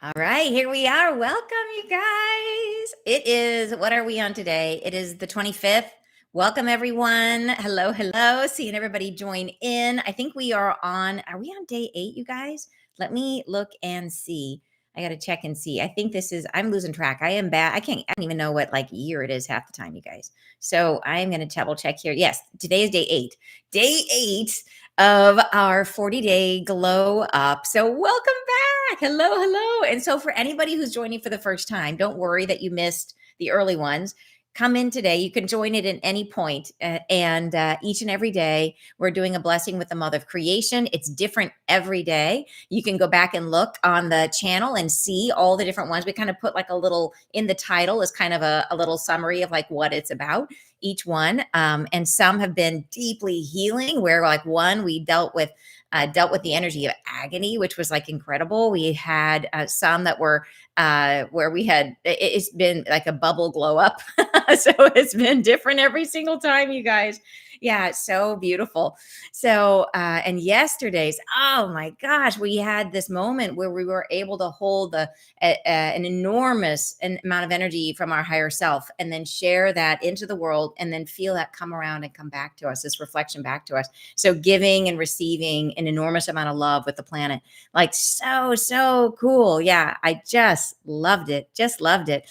All right, here we are. Welcome, you guys. It is, what are we on today? It is the 25th. Welcome, everyone. Hello, hello. Seeing everybody join in. I think are we on day 8, you guys? Let me look and see. I got to check and see. I think I'm losing track. I am bad. I don't even know what like year it is half the time, you guys. So I am going to double check here. Yes, today is day 8. Day 8 of our 40-day glow up. So welcome back. Hello, hello. And so for anybody who's joining for the first time, don't worry that you missed the early ones. Come in today. You can join it at any point. And each and every day, we're doing a blessing with the Mother of Creation. It's different every day. You can go back and look on the channel and see all the different ones. We kind of put like a little in the title as kind of a little summary of like what it's about, each one. And some have been deeply healing, where like one, we dealt with the energy of agony, which was like incredible. We had some that were where it's been like a bubble glow up. So it's been different every single time, you guys. Yeah, it's so beautiful. So, and yesterday's, oh my gosh, we had this moment where we were able to hold an enormous amount of energy from our higher self and then share that into the world and then feel that come around and come back to us, this reflection back to us. So giving and receiving an enormous amount of love with the planet, like so cool. Yeah, I just loved it. Just loved it.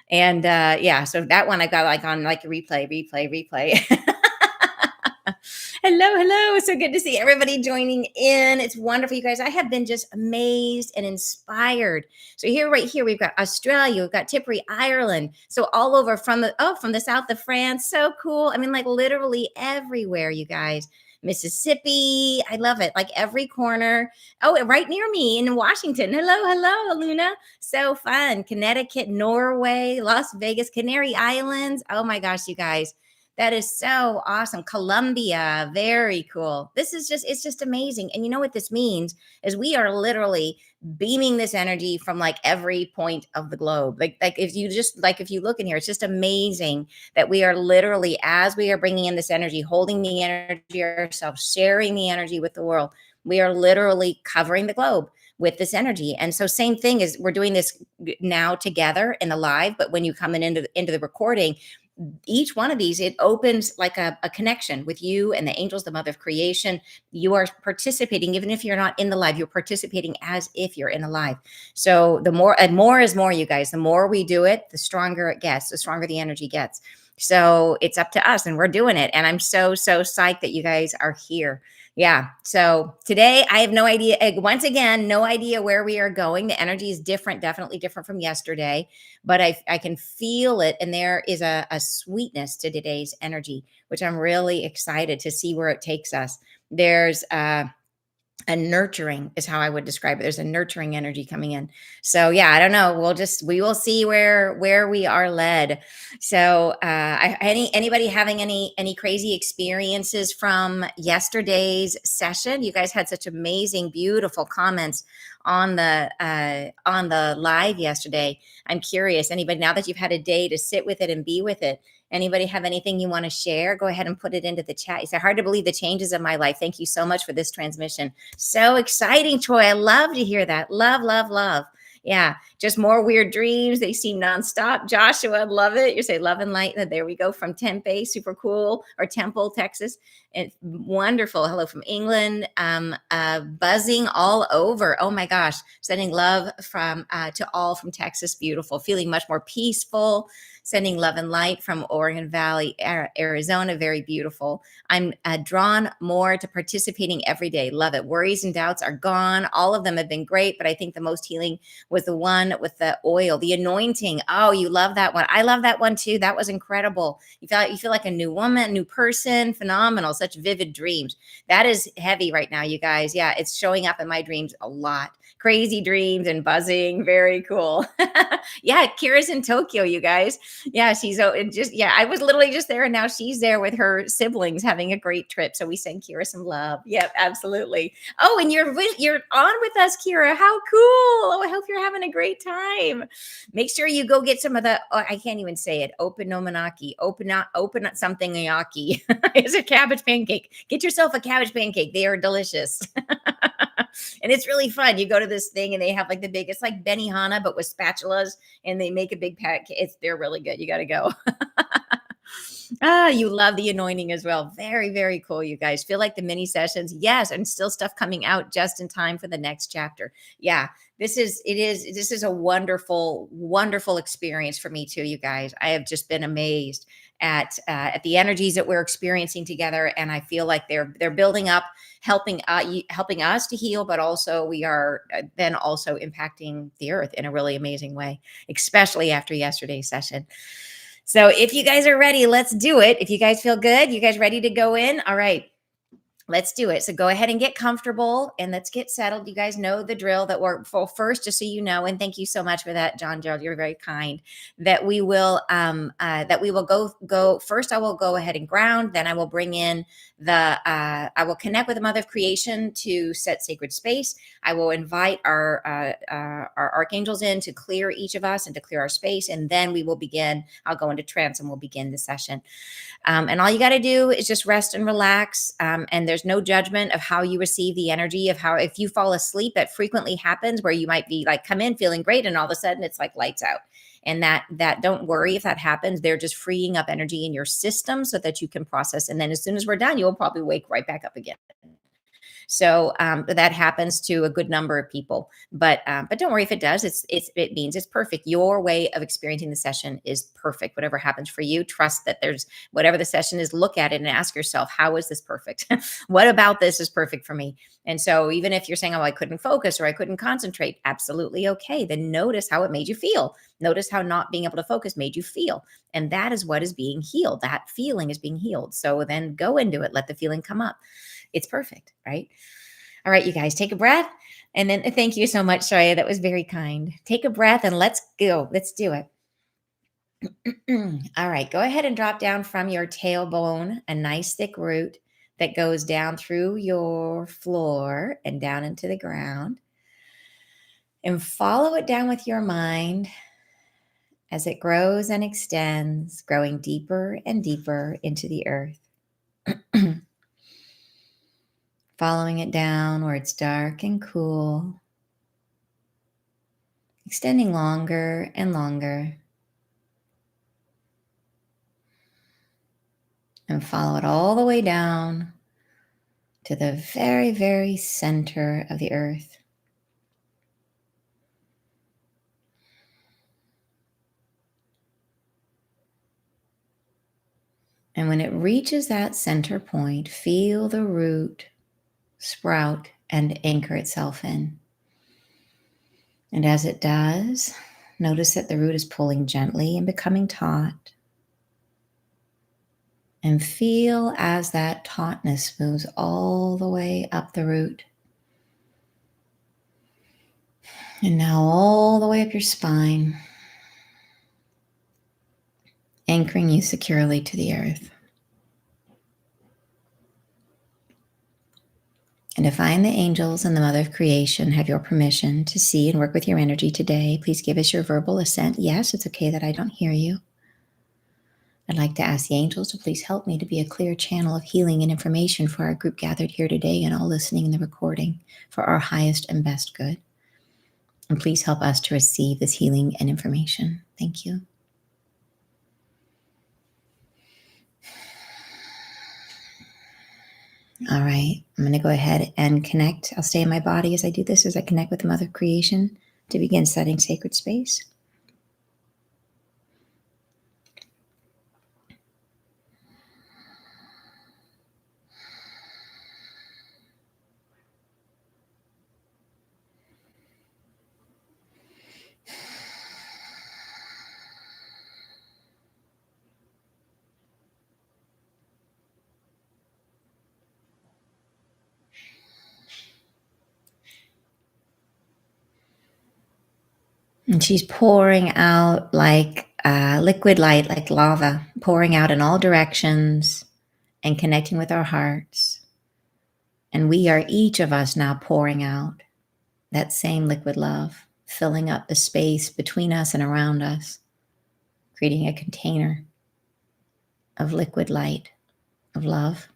And yeah, so that one I got like on like replay. Hello. So good to see everybody joining in. It's wonderful, you guys. I have been just amazed and inspired. So right here, we've got Australia, we've got Tipperary, Ireland. So all over from the south of France. So cool. I mean, like literally everywhere, you guys. Mississippi. I love it. Like every corner. Oh, right near me in Washington. Hello, Luna. So fun. Connecticut, Norway, Las Vegas, Canary Islands. Oh my gosh, you guys. That is so awesome. Colombia, very cool. It's just amazing. And you know what this means is we are literally beaming this energy from like every point of the globe. Like if you look in here, it's just amazing that we are literally, as we are bringing in this energy, holding the energy ourselves, sharing the energy with the world, we are literally covering the globe with this energy. And so same thing is we're doing this now together in the live, but when you come into the recording, each one of these, it opens like a connection with you and the angels, the Mother of Creation. You are participating, even if you're not in the live, you're participating as if you're in the live. So the more and more is more, you guys, the more we do it, the stronger it gets, the stronger the energy gets. So it's up to us and we're doing it. And I'm so psyched that you guys are here. Yeah. So today I have no idea. Once again, no idea where we are going. The energy is different, definitely different from yesterday, but I can feel it. And there is a sweetness to today's energy, which I'm really excited to see where it takes us. There's a nurturing is how I would describe it. There's a nurturing energy coming in. So yeah, I don't know. We will see where we are led. So anybody having any crazy experiences from yesterday's session? You guys had such amazing, beautiful comments on the live yesterday. I'm curious, anybody, now that you've had a day to sit with it and be with it, anybody have anything you want to share? Go ahead and put it into the chat. You say, hard to believe the changes of my life. Thank you so much for this transmission. So exciting, Troy. I love to hear that. Love. Yeah, just more weird dreams. They seem nonstop. Joshua, love it. You say love and light. There we go from Tempe, super cool. Or Temple, Texas. It's wonderful. Hello from England. Buzzing all over. Oh my gosh. Sending love to all from Texas. Beautiful. Feeling much more peaceful. Sending love and light from Oregon Valley, Arizona. Very beautiful. I'm drawn more to participating every day. Love it. Worries and doubts are gone. All of them have been great, but I think the most healing was the one with the oil, the anointing. Oh, you love that one. I love that one too. That was incredible. You feel like a new woman, new person. Phenomenal. Such vivid dreams. That is heavy right now, you guys. Yeah, it's showing up in my dreams a lot. Crazy dreams and buzzing. Very cool. Yeah, Kira's in Tokyo, you guys. Yeah, I was literally just there, and now she's there with her siblings having a great trip. So we send Kira some love. Yep, absolutely. Oh, and you're on with us, Kira. How cool. Oh, I hope you're having a great time. Make sure you go get some of the, I can't even say it. Okonomiyaki. Open something yaki. It's a cabbage pancake. Get yourself a cabbage pancake. They are delicious. And it's really fun. You go to this thing and they have like the big, it's like Benihana, but with spatulas, and they make a big pack. They're really good. You got to go. You love the anointing as well. Very, very cool. You guys feel like the mini sessions. Yes. And still stuff coming out just in time for the next chapter. Yeah. This is a wonderful, wonderful experience for me too, you guys. I have just been amazed at the energies that we're experiencing together. And I feel like they're building up, helping us to heal, but also we are then also impacting the earth in a really amazing way, especially after yesterday's session. So if you guys are ready, let's do it. If you guys feel good, you guys ready to go in? All right. Let's do it. So go ahead and get comfortable and let's get settled. You guys know the drill that we're first, just so you know, and thank you so much for that, John Gerald. You're very kind. That we will go first. I will go ahead and ground. Then I will bring in I will connect with the Mother of Creation to set sacred space. I will invite our archangels in to clear each of us and to clear our space, and then we will begin. I'll go into trance and we'll begin the session. And all you got to do is just rest and relax. And there's no judgment of how you receive the energy of how, if you fall asleep, that frequently happens where you might be like, come in feeling great. And all of a sudden it's like lights out. And that don't worry if that happens. They're just freeing up energy in your system so that you can process. And then as soon as we're done, you'll probably wake right back up again. So that happens to a good number of people, but don't worry if it does. It means it's perfect. Your way of experiencing the session is perfect. Whatever happens for you, trust that there's whatever the session is. Look at it and ask yourself, how is this perfect? What about this is perfect for me? And so even if you're saying, oh, I couldn't focus or I couldn't concentrate, absolutely okay. Then notice how it made you feel. Notice how not being able to focus made you feel. And that is what is being healed. That feeling is being healed. So then go into it. Let the feeling come up. It's perfect, right? All right, you guys, take a breath. And then thank you so much, Soraya. That was very kind. Take a breath and let's go. Let's do it. All right, go ahead and drop down from your tailbone a nice thick root that goes down through your floor and down into the ground. And follow it down with your mind as it grows and extends, growing deeper and deeper into the earth. Following it down where it's dark and cool, extending longer and longer. And follow it all the way down to the very, very center of the earth. And when it reaches that center point, feel the root sprout and anchor itself in. And as it does, notice that the root is pulling gently and becoming taut. And feel as that tautness moves all the way up the root. And now all the way up your spine, anchoring you securely to the earth. And if I and the angels and the Mother of Creation have your permission to see and work with your energy today, please give us your verbal assent. Yes, it's okay that I don't hear you. I'd like to ask the angels to please help me to be a clear channel of healing and information for our group gathered here today and all listening in the recording for our highest and best good. And please help us to receive this healing and information. Thank you. All right, I'm going to go ahead and connect. I'll stay in my body as I do this, as I connect with the Mother of Creation to begin setting sacred space. And she's pouring out like liquid light, like lava, pouring out in all directions and connecting with our hearts. And we are each of us now pouring out that same liquid love, filling up the space between us and around us, creating a container of liquid light, of love.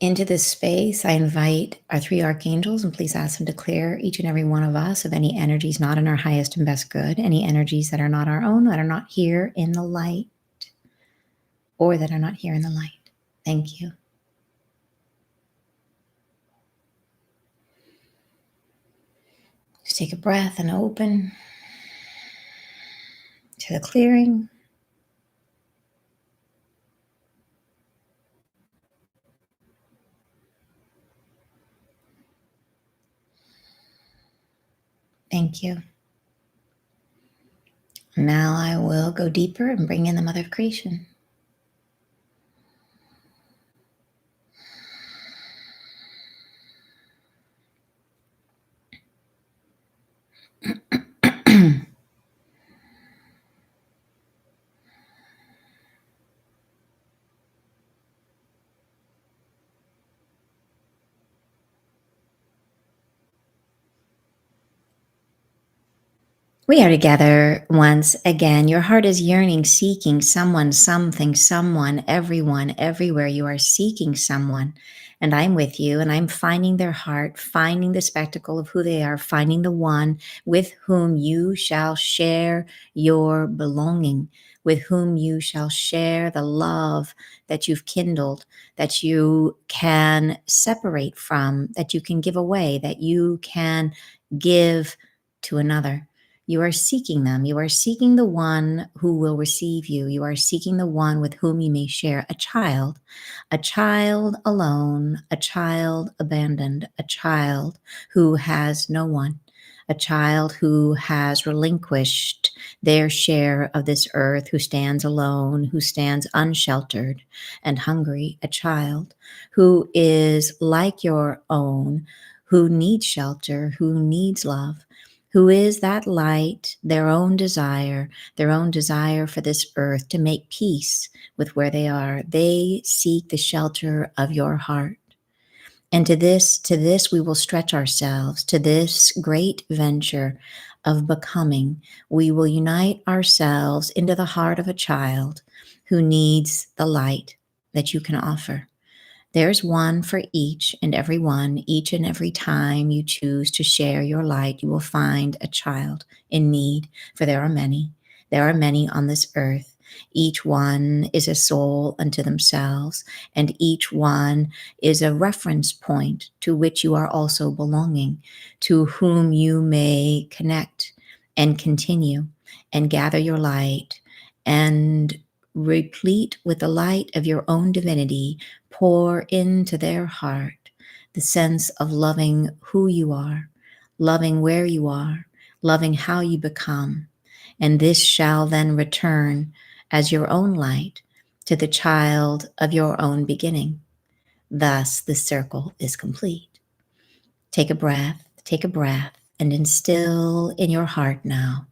Into this space, I invite our three archangels, and please ask them to clear each and every one of us of any energies not in our highest and best good, any energies that are not our own, that are not here in the light, or that are not here in the light. Thank you. Just take a breath and open to the clearing. Thank you. Now I will go deeper and bring in the Mother of Creation. We are together once again. Your heart is yearning, seeking someone, something, someone, everyone, everywhere. You are seeking someone. And I'm with you, and I'm finding their heart, finding the spectacle of who they are, finding the one with whom you shall share your belonging, with whom you shall share the love that you've kindled, that you can separate from, that you can give away, that you can give to another. You are seeking them. You are seeking the one who will receive you. You are seeking the one with whom you may share a child alone, a child abandoned, a child who has no one, a child who has relinquished their share of this earth, who stands alone, who stands unsheltered and hungry, a child who is like your own, who needs shelter, who needs love, who is that light, their own desire for this earth to make peace with where they are. They seek the shelter of your heart. And to this we will stretch ourselves, to this great venture of becoming. We will unite ourselves into the heart of a child who needs the light that you can offer. There's one for each and every one. Each and every time you choose to share your light, you will find a child in need, for there are many. There are many on this earth. Each one is a soul unto themselves, and each one is a reference point to which you are also belonging, to whom you may connect and continue and gather your light and replete with the light of your own divinity. Pour into their heart the sense of loving who you are, loving where you are, loving how you become. And this shall then return as your own light to the child of your own beginning. Thus, the circle is complete. Take a breath, and instill in your heart now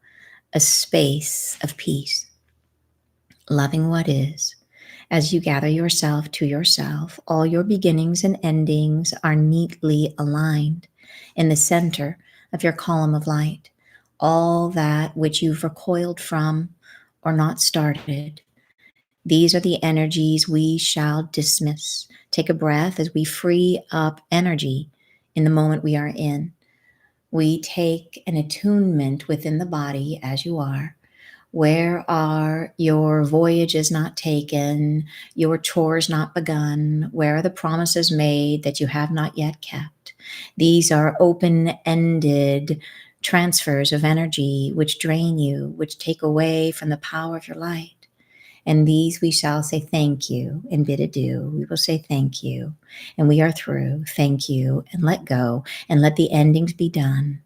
a space of peace, loving what is. As you gather yourself to yourself, all your beginnings and endings are neatly aligned in the center of your column of light. All that which you've recoiled from or not started, these are the energies we shall dismiss. Take a breath as we free up energy in the moment we are in. We take an attunement within the body as you are. Where are your voyages not taken, your chores not begun? Where are the promises made that you have not yet kept? These are open-ended transfers of energy which drain you, which take away from the power of your light. And these we shall say thank you and bid adieu. We will say thank you, and we are through. Thank you, and let go, and let the endings be done.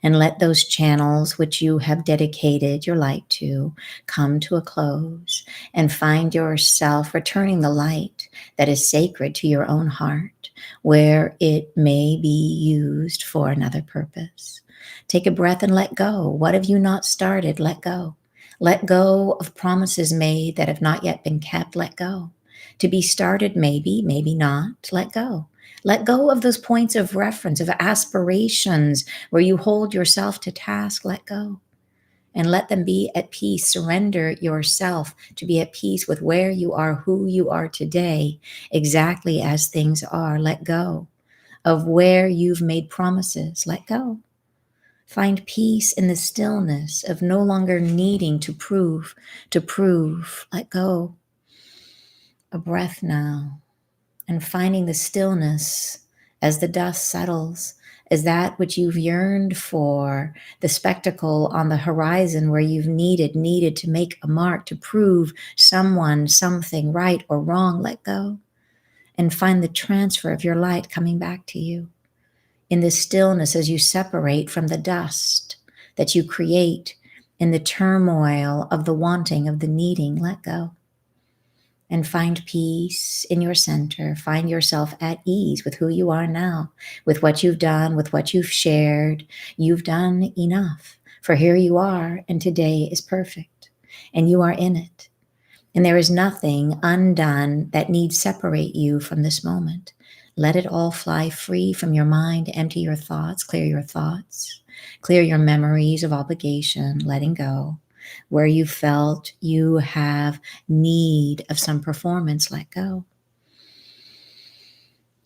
And let those channels which you have dedicated your light to come to a close, and find yourself returning the light that is sacred to your own heart, where it may be used for another purpose. Take a breath and let go. What have you not started? Let go. Let go of promises made that have not yet been kept. Let go. To be started, maybe, maybe not. Let go. Let go of those points of reference, of aspirations where you hold yourself to task. Let go. and let them be at peace. Surrender yourself to be at peace with where you are, who you are today, exactly as things are. Let go of where you've made promises. Let go. Find peace in the stillness of no longer needing to prove, to prove. Let go. A breath now, and finding the stillness as the dust settles, as that which you've yearned for, the spectacle on the horizon where you've needed to make a mark, to prove someone, something right or wrong. Let go and find the transfer of your light coming back to you in the stillness as you separate from the dust that you create in the turmoil of the wanting, of the needing. Let go and find peace in your center. Find yourself at ease with who you are now, with what you've done, with what you've shared. You've done enough, for here you are, and today is perfect, and you are in it. And there is nothing undone that needs separate you from this moment. Let it all fly free from your mind. Empty your thoughts, clear your memories of obligation, letting go. Where you felt you have need of some performance, let go.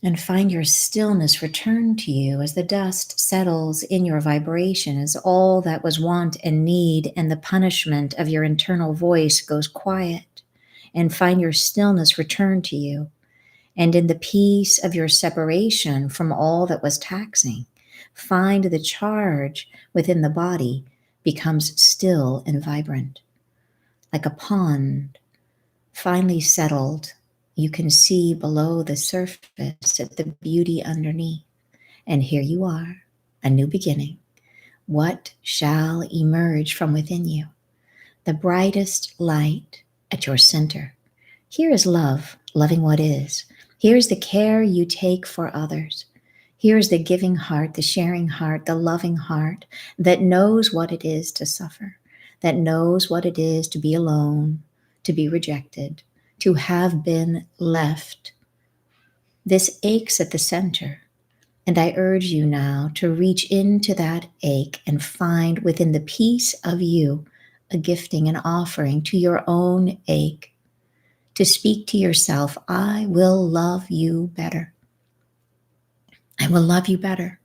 And find your stillness return to you as the dust settles in your vibration, as all that was want and need and the punishment of your internal voice goes quiet. And find your stillness return to you. And in the peace of your separation from all that was taxing, find the charge within the body becomes still and vibrant. Like a pond finally settled, you can see below the surface at the beauty underneath. And here you are, a new beginning. What shall emerge from within you? The brightest light at your center. Here is love, loving what is. Here is the care you take for others. Here is the giving heart, the sharing heart, the loving heart that knows what it is to suffer, that knows what it is to be alone, to be rejected, to have been left. This aches at the center, and I urge you now to reach into that ache and find within the peace of you a gifting, an offering to your own ache, to speak to yourself, I will love you better. I will love you better.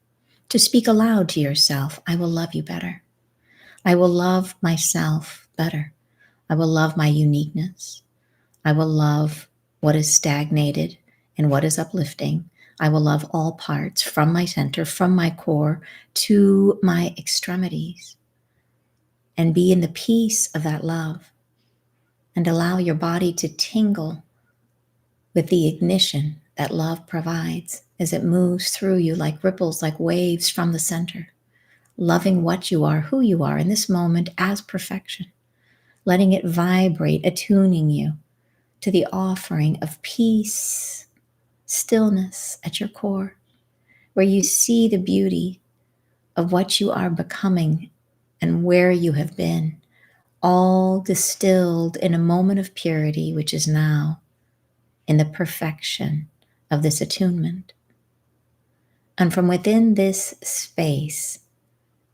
To speak aloud to yourself, I will love you better. I will love myself better. I will love my uniqueness. I will love what is stagnated and what is uplifting. I will love all parts from my center, from my core to my extremities, and be in the peace of that love, and allow your body to tingle with the ignition that love provides as it moves through you like ripples, like waves from the center, loving what you are, who you are in this moment as perfection, letting it vibrate, attuning you to the offering of peace, stillness at your core, where you see the beauty of what you are becoming and where you have been, all distilled in a moment of purity, which is now in the perfection of this attunement. And from within this space,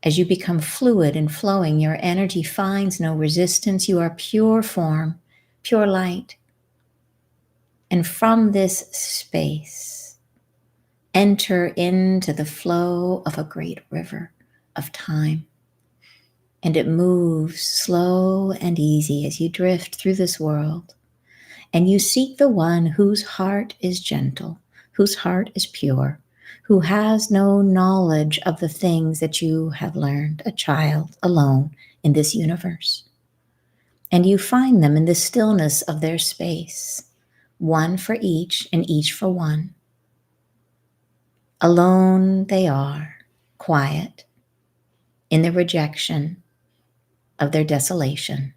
as you become fluid and flowing, your energy finds no resistance. You are pure form, pure light. And from this space, enter into the flow of a great river of time. And it moves slow and easy as you drift through this world. And you seek the one whose heart is gentle, whose heart is pure, who has no knowledge of the things that you have learned, a child alone in this universe. And you find them in the stillness of their space, one for each and each for one. Alone they are, quiet, in the rejection of their desolation,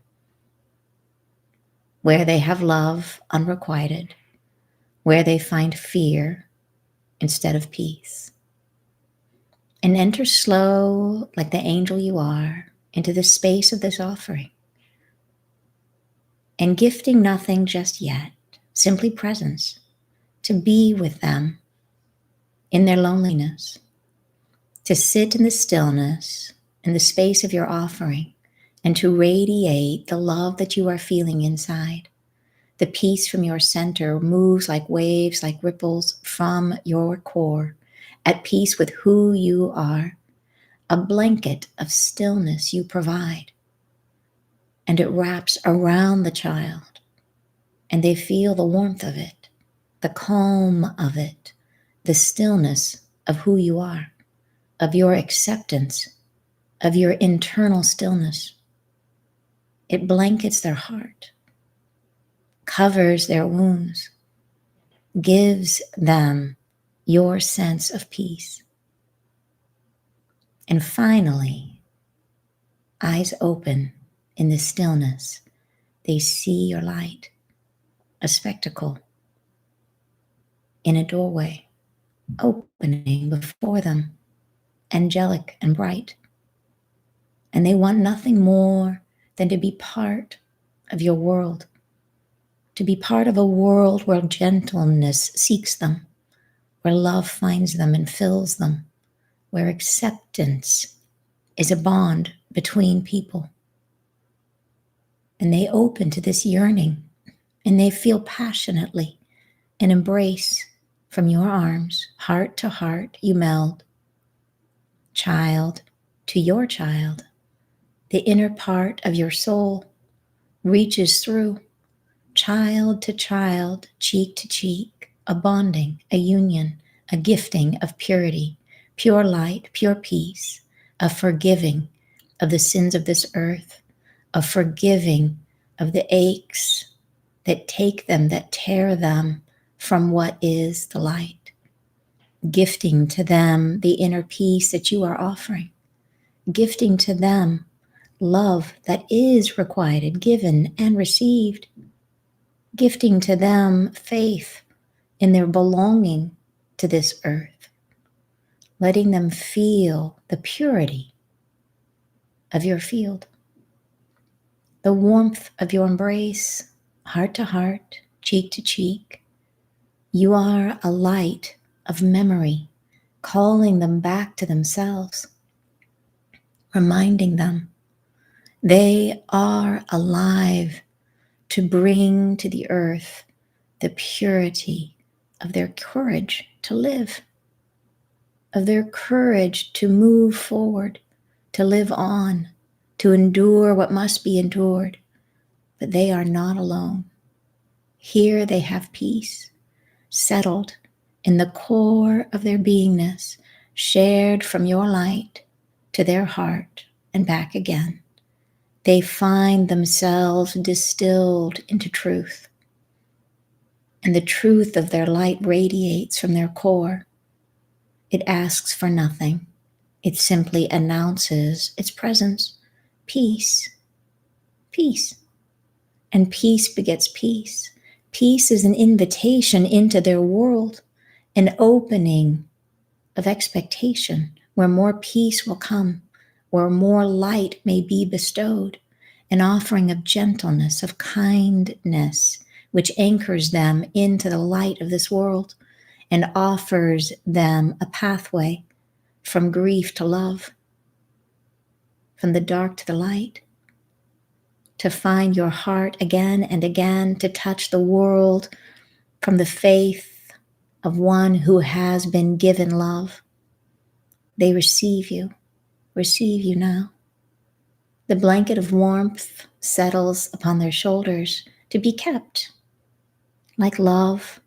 where they have love unrequited, where they find fear instead of peace. And enter slow, like the angel you are, into the space of this offering. And gifting nothing just yet, simply presence, to be with them in their loneliness, to sit in the stillness, in the space of your offering, and to radiate the love that you are feeling inside. The peace from your center moves like waves, like ripples from your core, at peace with who you are. A blanket of stillness you provide, and it wraps around the child, and they feel the warmth of it, the calm of it, the stillness of who you are, of your acceptance, of your internal stillness. It blankets their heart, covers their wounds, gives them your sense of peace. And finally, eyes open in the stillness, they see your light, a spectacle in a doorway, opening before them, angelic and bright. And they want nothing more than to be part of your world, to be part of a world where gentleness seeks them, where love finds them and fills them, where acceptance is a bond between people. And they open to this yearning, and they feel passionately an embrace from your arms, heart to heart, you meld, child to your child. The inner part of your soul reaches through, child to child, cheek to cheek, a bonding, a union, a gifting of purity, pure light, pure peace, a forgiving of the sins of this earth, a forgiving of the aches that take them, that tear them from what is the light, gifting to them the inner peace that you are offering, gifting to them love that is requited, given and received, gifting to them faith in their belonging to this earth, letting them feel the purity of your field, the warmth of your embrace, heart to heart, cheek to cheek. You are a light of memory, calling them back to themselves, reminding them they are alive to bring to the earth the purity of their courage to live, of their courage to move forward, to live on, to endure what must be endured. But they are not alone. Here they have peace, settled in the core of their beingness, shared from your light to their heart and back again. They find themselves distilled into truth, and the truth of their light radiates from their core. It asks for nothing. It simply announces its presence. Peace, peace. And peace begets peace. Peace is an invitation into their world, an opening of expectation where more peace will come, where more light may be bestowed, an offering of gentleness, of kindness, which anchors them into the light of this world and offers them a pathway from grief to love, from the dark to the light, to find your heart again and again, to touch the world from the faith of one who has been given love. They receive you now. The blanket of warmth settles upon their shoulders to be kept, like love,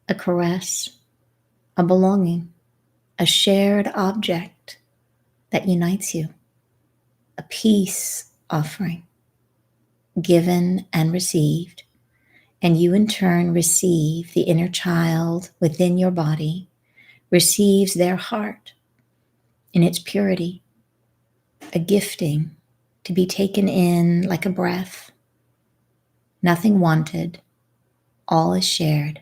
a caress, a belonging, a shared object that unites you, a peace offering, given and received, and you in turn receive the inner child within your body, receives their heart in its purity, a gifting to be taken in like a breath, nothing wanted, all is shared,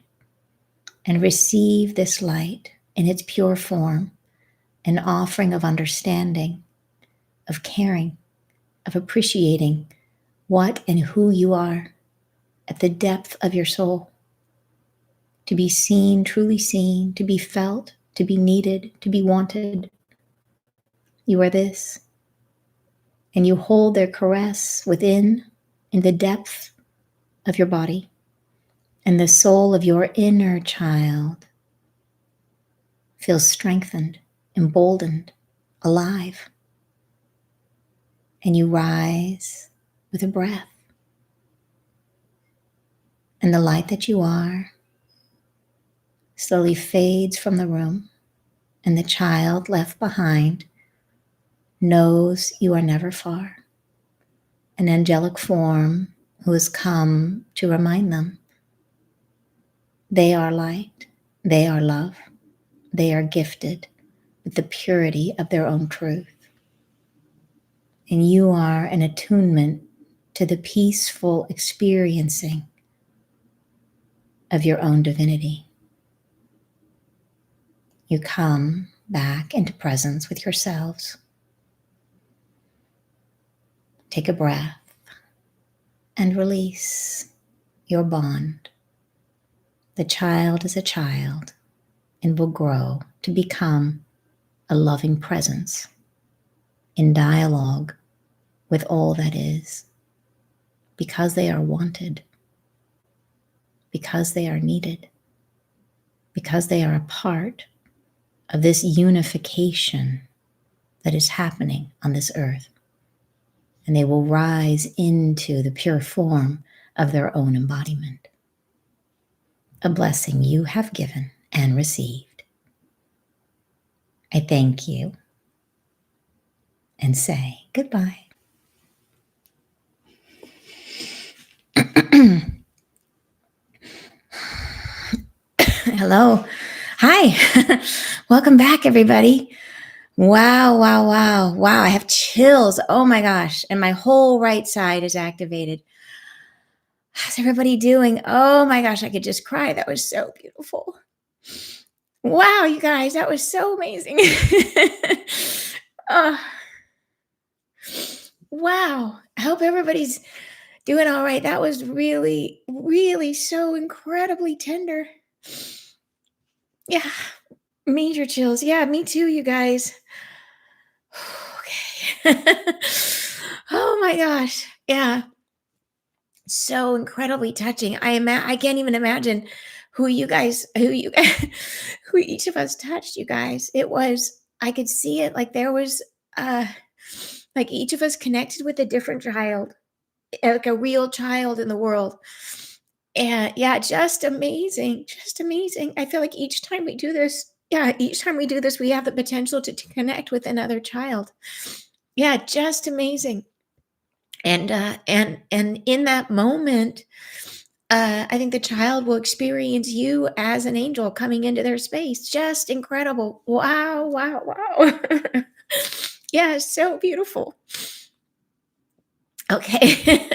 and receive this light in its pure form, an offering of understanding, of caring, of appreciating what and who you are at the depth of your soul, to be seen, truly seen, to be felt, to be needed, to be wanted. You are this, and you hold their caress within in the depth of your body, and the soul of your inner child feels strengthened, emboldened, alive. And you rise with a breath. And the light that you are slowly fades from the room, and the child left behind knows you are never far. An angelic form who has come to remind them they are light, they are love, they are gifted with the purity of their own truth. And you are an attunement to the peaceful experiencing of your own divinity. You come back into presence with yourselves. Take a breath and release your bond. The child is a child and will grow to become a loving presence in dialogue with all that is, because they are wanted, because they are needed, because they are a part of this unification that is happening on this earth. And they will rise into the pure form of their own embodiment. A blessing you have given and received. I thank you and say goodbye. Hello. Hi. Welcome back, everybody. Wow, wow, wow, wow. I have chills. Oh my gosh. And my whole right side is activated. How's everybody doing? Oh my gosh, I could just cry. That was so beautiful. Wow, you guys, that was so amazing. Oh, wow. I hope everybody's doing all right. That was really, really so incredibly tender. Yeah, major chills. Yeah, me too, you guys. Okay. Oh my gosh. Yeah. So incredibly touching. I can't even imagine who you guys who each of us touched, you guys. It was, I could see it, like there was uh like each of us connected with a different child, like a real child in the world. And yeah, just amazing. Just amazing. I feel like each time we do this, we have the potential to connect with another child. Yeah, just amazing. And in that moment, I think the child will experience you as an angel coming into their space. Just incredible. Wow, wow, wow. Yeah, so beautiful. Okay.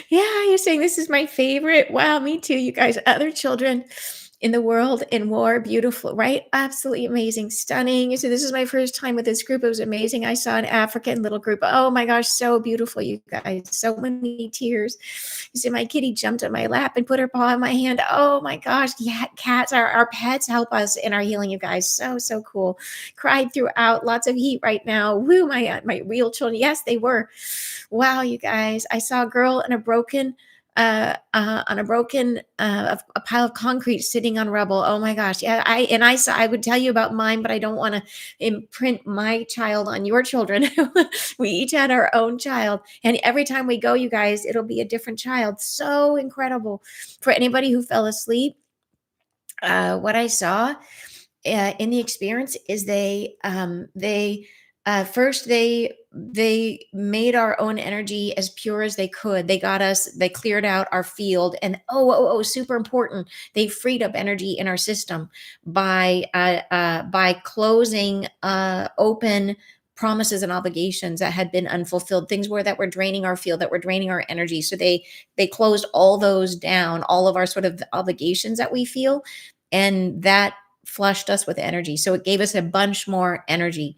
Yeah, you're saying this is my favorite. Wow, me too, you guys. Other children in the world in war, beautiful, right? Absolutely amazing, stunning. So this is my first time with this group. It was amazing. I saw an African little group. Oh my gosh, so beautiful, you guys. So many tears. You see, my kitty jumped on my lap and put her paw in my hand. Oh my gosh, yeah, cats, our pets help us in our healing, you guys. So, so cool. Cried throughout, lots of heat right now. Woo, my real children. Yes, they were. Wow, you guys. I saw a girl in a broken on a broken a pile of concrete sitting on rubble. Oh my gosh. Yeah, I would tell you about mine, but I don't want to imprint my child on your children. We each had our own child, and every time we go, you guys, it'll be a different child. So incredible. For anybody who fell asleep, what I saw in the experience is first they made our own energy as pure as they could. They cleared out our field, and super important, they freed up energy in our system by closing open promises and obligations that had been unfulfilled, things that were draining our field, that were draining our energy. So they closed all those down, all of our sort of obligations that we feel, and that flushed us with energy. So it gave us a bunch more energy.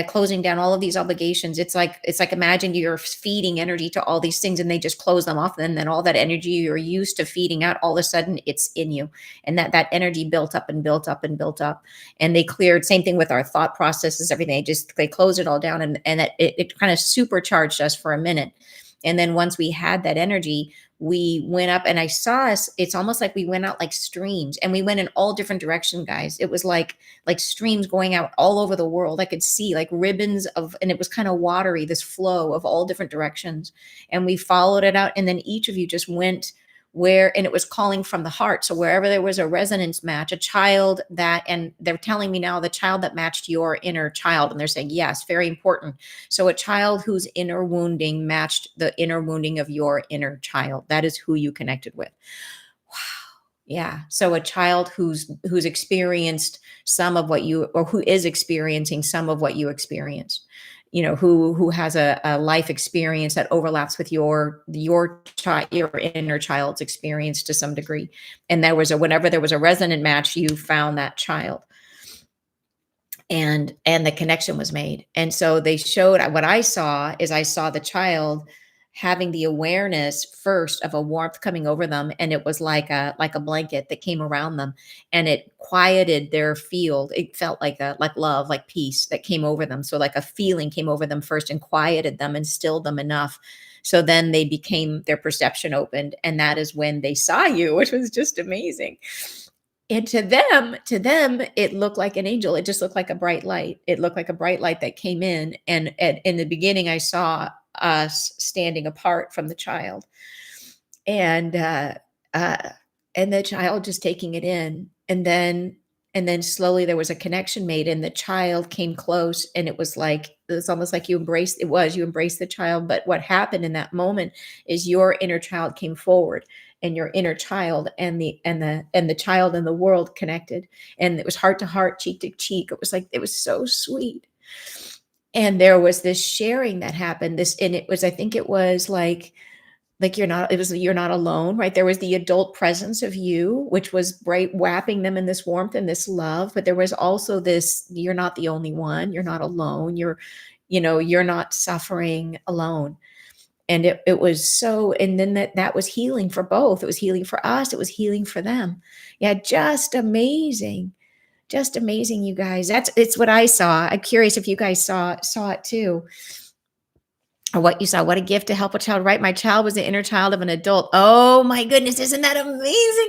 closing down all of these obligations. It's like imagine you're feeding energy to all these things and they just close them off, and then all that energy you're used to feeding out, all of a sudden it's in you, and that energy built up and built up and built up, and they cleared. Same thing with our thought processes, everything. They closed it all down, and it kind of supercharged us for a minute. And then once we had that energy, we went up, and I saw us. It's almost like we went out like streams, and we went in all different directions, guys. It was like streams going out all over the world. I could see like ribbons of, and it was kind of watery, this flow of all different directions. And we followed it out. And then each of you just went where, and it was calling from the heart. So wherever there was a resonance match, a child that, and they're telling me now the child that matched your inner child. And they're saying, yes, very important. So a child whose inner wounding matched the inner wounding of your inner child. That is who you connected with. Yeah. So a child who's experienced some of what you, or who is experiencing some of what you experienced, who has a life experience that overlaps with your inner child's experience to some degree. And whenever there was a resonant match, you found that child. And the connection was made. And so they showed, what I saw the child having the awareness first of a warmth coming over them, and it was like a blanket that came around them, and it quieted their field. It felt like love, like peace that came over them. So like a feeling came over them first and quieted them and stilled them enough. So then their perception opened, and that is when they saw you, which was just amazing. And to them, it looked like an angel. It just looked like a bright light. It looked like a bright light that came in. And in the beginning, I saw us standing apart from the child, and the child just taking it in. And then slowly there was a connection made, and the child came close, and it's almost like you embraced the child. But what happened in that moment is your inner child came forward, and your inner child and the child in the world connected, and it was heart to heart, cheek to cheek. It was so sweet. And there was this sharing that happened, and I think it was like you're not alone, right? There was the adult presence of you, which was bright, wrapping them in this warmth and this love. But there was also this, you're not the only one. You're not alone. You're not suffering alone. And it was so, and then that was healing for both. It was healing for us. It was healing for them. Yeah. Just amazing. Just amazing, you guys. It's what I saw. I'm curious if you guys saw it too, or what you saw. What a gift to help a child, right? My child was the inner child of an adult. Oh my goodness, isn't that amazing?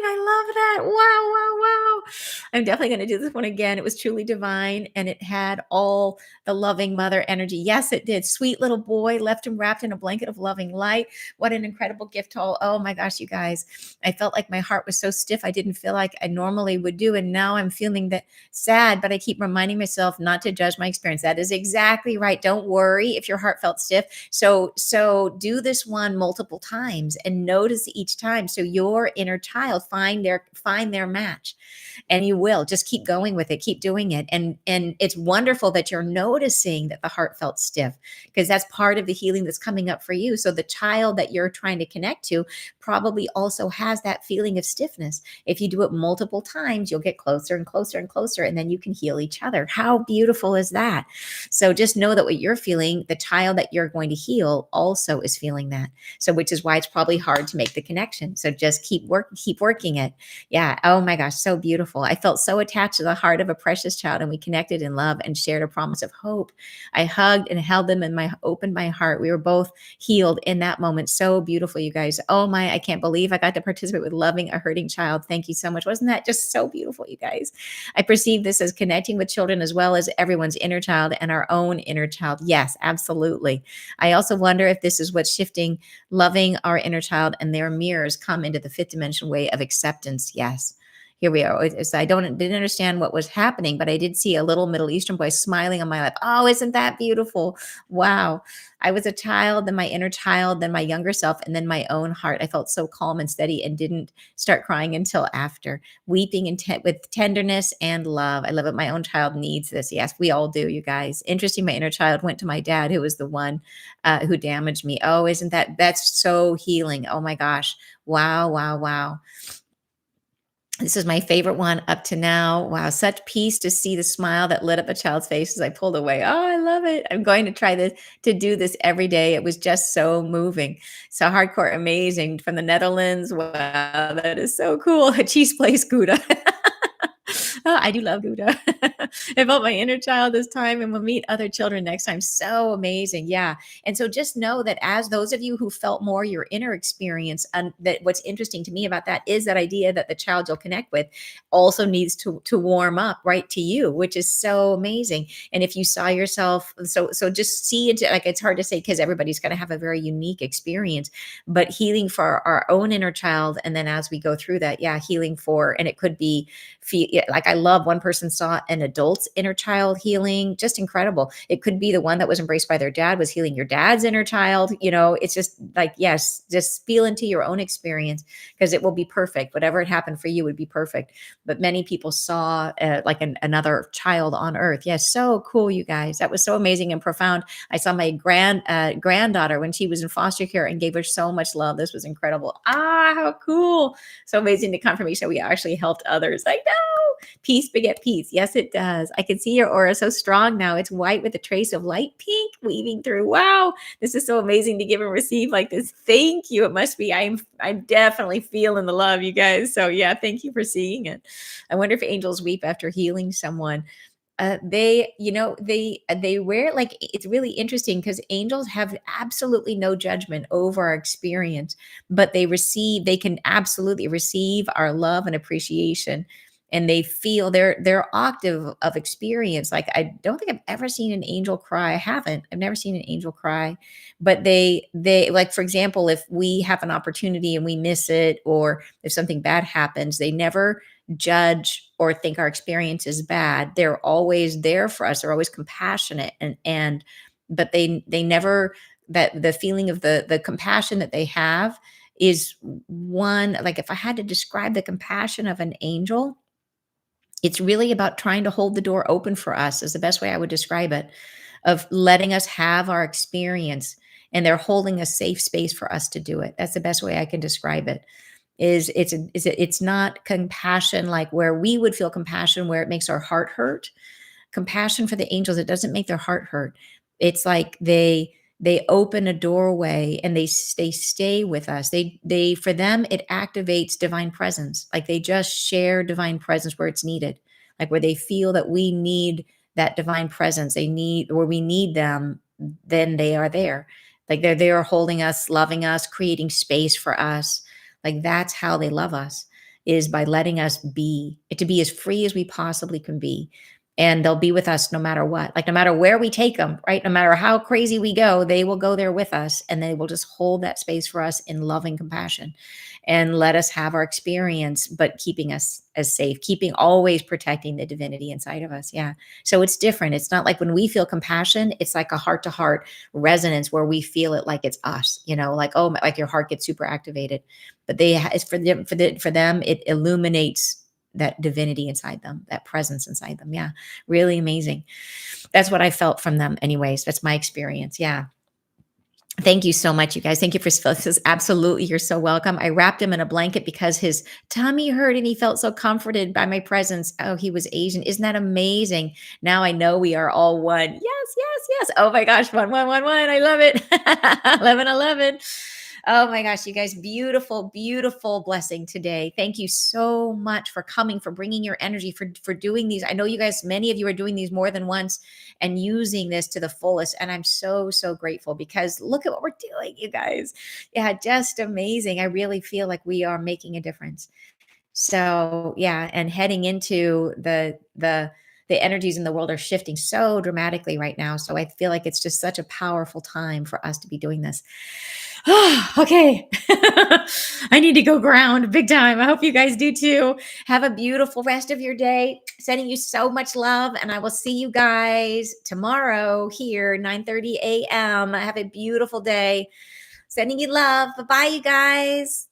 I love that. Wow, wow, wow. I'm definitely going to do this one again. It was truly divine, and it had all the loving mother energy. Yes, it did. Sweet little boy left him wrapped in a blanket of loving light. What an incredible gift to all. Oh my gosh, you guys. I felt like my heart was so stiff. I didn't feel like I normally would do. And now I'm feeling that sad, but I keep reminding myself not to judge my experience. That is exactly right. Don't worry if your heart felt stiff. So do this one multiple times and notice each time. So your inner child find their match, and you will just keep going with it, keep doing it. And it's wonderful that you're noticing that the heart felt stiff, because that's part of the healing that's coming up for you. So the child that you're trying to connect to probably also has that feeling of stiffness. If you do it multiple times, you'll get closer and closer and closer, and then you can heal each other. How beautiful is that? So just know that what you're feeling, the child that you're going to heal also is feeling that. So which is why it's probably hard to make the connection. So just keep working it. Yeah. Oh my gosh, so beautiful. I felt so attached to the heart of a precious child, and we connected in love and shared a promise of hope. I hugged and held them, and opened my heart. We were both healed in that moment. So beautiful, you guys. Oh my, I can't believe I got to participate with loving a hurting child. Thank you so much. Wasn't that just so beautiful, you guys? I perceive this as connecting with children as well as everyone's inner child and our own inner child. Yes, absolutely. I also wonder if this is what's shifting, loving our inner child, and their mirrors come into the fifth dimension way of acceptance. Yes. Here we are. I didn't understand what was happening, but I did see a little Middle Eastern boy smiling on my lap. Oh, isn't that beautiful? Wow. I was a child, then my inner child, then my younger self, and then my own heart. I felt so calm and steady and didn't start crying until after, weeping with tenderness and love. I love it. My own child needs this. Yes, we all do, you guys. Interesting. My inner child went to my dad, who was the one who damaged me. Oh, that's so healing. Oh my gosh. Wow, wow, wow. This is my favorite one up to now. Wow, such peace to see the smile that lit up a child's face as I pulled away. Oh, I love it. I'm going to try to do this every day. It was just so moving. So hardcore amazing from the Netherlands. Wow, that is so cool. A cheese place Gouda. Oh, I do love Gouda. It felt my inner child this time, and we'll meet other children next time. So amazing. Yeah. And so just know that as those of you who felt more your inner experience, and that what's interesting to me about that is that idea that the child you'll connect with also needs to warm up right to you, which is so amazing. And if you saw yourself, so just see it, like it's hard to say because everybody's going to have a very unique experience, but healing for our own inner child. And then as we go through that, yeah, healing for, and it could be feel yeah, like I love one person saw an adult's inner child healing, just incredible. It could be the one that was embraced by their dad was healing your dad's inner child. It's just like, yes, just feel into your own experience because it will be perfect. Whatever had happened for you would be perfect. But many people saw like another child on earth. Yes, so cool, you guys. That was so amazing and profound. I saw my granddaughter when she was in foster care and gave her so much love. This was incredible. Ah, how cool. So amazing, the confirmation we actually helped others. I know. Peace beget peace. Yes, it does. I can see your aura so strong now. It's white with a trace of light pink weaving through. Wow. This is so amazing to give and receive like this. Thank you. It must be. I'm definitely feeling the love, you guys. So yeah, thank you for seeing it. I wonder if angels weep after healing someone. They wear it like it's really interesting because angels have absolutely no judgment over our experience, but they can absolutely receive our love and appreciation, and they feel their octave of experience. Like I don't think I've ever seen an angel cry. I haven't. I've never seen an angel cry, but they like, for example, if we have an opportunity and we miss it, or if something bad happens, they never judge or think our experience is bad. They're always there for us. They're always compassionate, and but they never, that the feeling of the compassion that they have is one, like if I had to describe the compassion of an angel, it's really about trying to hold the door open for us is the best way I would describe it, of letting us have our experience, and they're holding a safe space for us to do it. That's the best way I can describe it. It's not compassion like where we would feel compassion where it makes our heart hurt. Compassion for the angels, it doesn't make their heart hurt. It's like they open a doorway and they stay with us. They for them it activates divine presence. Like they just share divine presence where it's needed. Like where they feel that we need that divine presence. They need, where we need them, then they are there. Like they're there holding us, loving us, creating space for us. Like that's how they love us, is by letting us be, to be as free as we possibly can be. And they'll be with us no matter what. Like no matter where we take them, right? No matter how crazy we go, they will go there with us, and they will just hold that space for us in loving compassion and let us have our experience, but keeping us as safe, keeping, always protecting the divinity inside of us. Yeah. So it's different. It's not like when we feel compassion, it's like a heart to heart resonance where we feel it like it's us, like, oh, like your heart gets super activated. But it's for them, for them, it illuminates that divinity inside them, that presence inside them. Yeah. Really amazing. That's what I felt from them anyways. That's my experience. Yeah. Thank you so much, you guys. Thank you for this. Absolutely. You're so welcome. I wrapped him in a blanket because his tummy hurt and he felt so comforted by my presence. Oh, he was Asian. Isn't that amazing? Now I know we are all one. Yes, yes, yes. Oh my gosh. 1111. I love it. 1111. Oh my gosh, you guys, beautiful, beautiful blessing today. Thank you so much for coming, for bringing your energy, for doing these. I know you guys, many of you are doing these more than once and using this to the fullest. And I'm so, so grateful because look at what we're doing, you guys. Yeah, just amazing. I really feel like we are making a difference. So yeah, and heading into the energies in the world are shifting so dramatically right now. So I feel like it's just such a powerful time for us to be doing this. Okay. I need to go ground big time. I hope you guys do too. Have a beautiful rest of your day. Sending you so much love, and I will see you guys tomorrow here, 9:30 a.m. Have a beautiful day. Sending you love. Bye-bye, you guys.